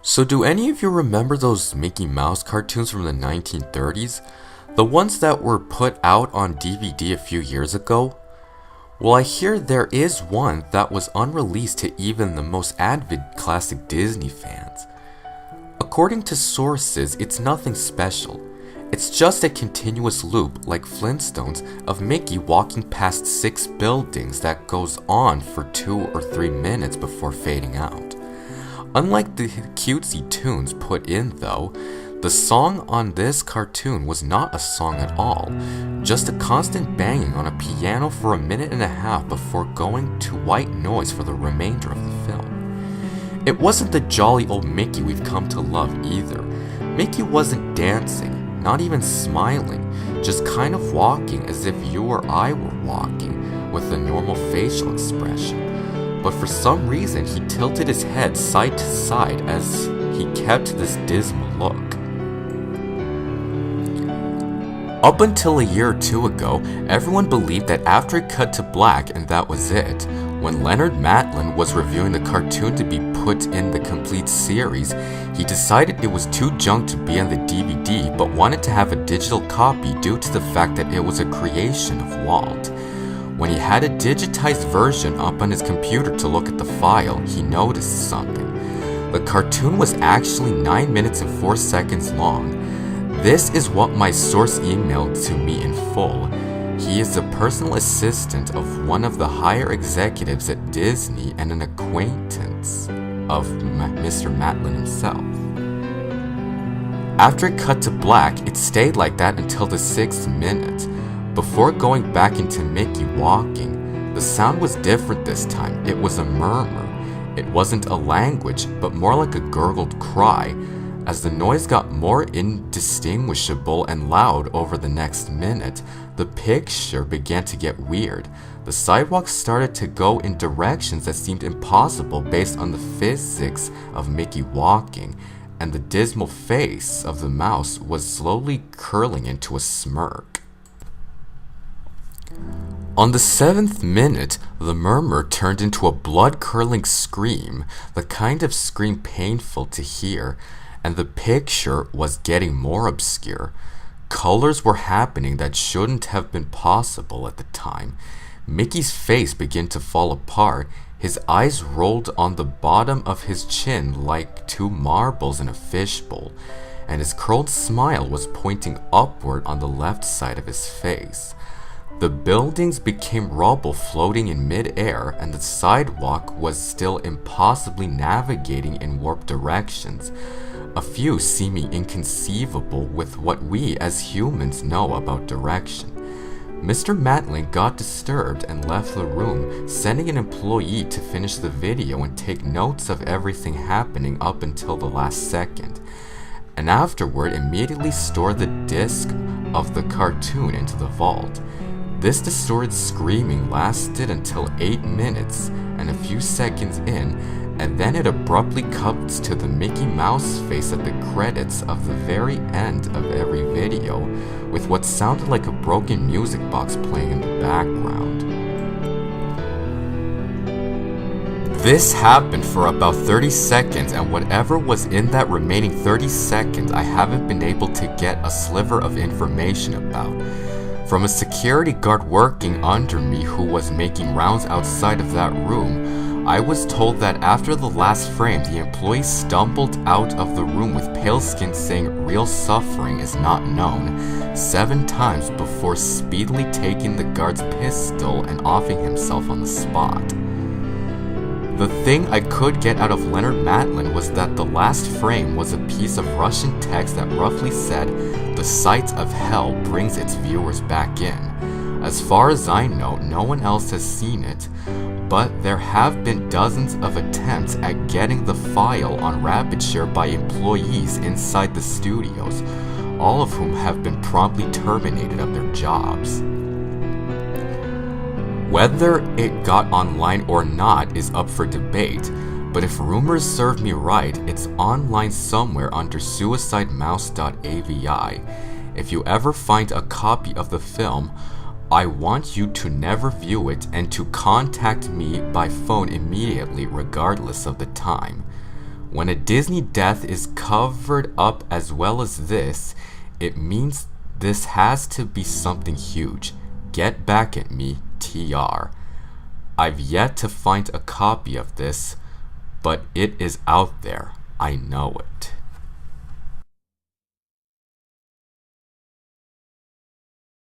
So do any of you remember those Mickey Mouse cartoons from the 1930s? The ones that were put out on DVD a few years ago? Well, I hear there is one that was unreleased to even the most avid classic Disney fans. According to sources, it's nothing special. It's just a continuous loop, like Flintstones, of Mickey walking past 6 buildings that goes on for 2 or 3 minutes before fading out. Unlike the cutesy tunes put in though, the song on this cartoon was not a song at all, just a constant banging on a piano for 1.5 minutes before going to white noise for the remainder of the film. It wasn't the jolly old Mickey we've come to love either. Mickey wasn't dancing, not even smiling, just kind of walking as if you or I were walking, with a normal facial expression. But for some reason he tilted his head side to side as he kept this dismal look. Up until a year or two ago, everyone believed that after it cut to black and that was it. When Leonard Matlin was reviewing the cartoon to be put in the complete series, he decided it was too junk to be on the DVD but wanted to have a digital copy due to the fact that it was a creation of Walt. When he had a digitized version up on his computer to look at the file, he noticed something. The cartoon was actually 9 minutes and 4 seconds long. This is what my source emailed to me in full. He is the personal assistant of one of the higher executives at Disney and an acquaintance of Mr. Matlin himself. After it cut to black, it stayed like that until the 6th minute. Before going back into Mickey walking, the sound was different this time. It was a murmur. It wasn't a language, but more like a gurgled cry. As the noise got more indistinguishable and loud over the next minute, the picture began to get weird. The sidewalk started to go in directions that seemed impossible based on the physics of Mickey walking, and the dismal face of the mouse was slowly curling into a smirk. On the 7th minute, the murmur turned into a blood-curdling scream, the kind of scream painful to hear, and the picture was getting more obscure. Colors were happening that shouldn't have been possible at the time. Mickey's face began to fall apart, his eyes rolled on the bottom of his chin like 2 marbles in a fishbowl, and his curled smile was pointing upward on the left side of his face. The buildings became rubble floating in mid-air, and the sidewalk was still impossibly navigating in warped directions, a few seeming inconceivable with what we as humans know about direction. Mr. Matlin got disturbed and left the room, sending an employee to finish the video and take notes of everything happening up until the last second, and afterward immediately store the disc of the cartoon into the vault. This distorted screaming lasted until 8 minutes and a few seconds in, and then it abruptly cuts to the Mickey Mouse face at the credits of the very end of every video, with what sounded like a broken music box playing in the background. This happened for about 30 seconds, and whatever was in that remaining 30 seconds I haven't been able to get a sliver of information about. From a security guard working under me who was making rounds outside of that room, I was told that after the last frame, the employee stumbled out of the room with pale skin saying "real suffering is not known" 7 times before speedily taking the guard's pistol and offing himself on the spot. The thing I could get out of Leonard Matlin was that the last frame was a piece of Russian text that roughly said, "The sight of hell brings its viewers back in." As far as I know, no one else has seen it, but there have been dozens of attempts at getting the file on RapidShare by employees inside the studios, all of whom have been promptly terminated of their jobs. Whether it got online or not is up for debate, but if rumors serve me right, it's online somewhere under Suicidemouse.AVI. If you ever find a copy of the film, I want you to never view it and to contact me by phone immediately regardless of the time. When a Disney death is covered up as well as this, it means this has to be something huge. Get back at me, TR. I've yet to find a copy of this, but it is out there. I know it.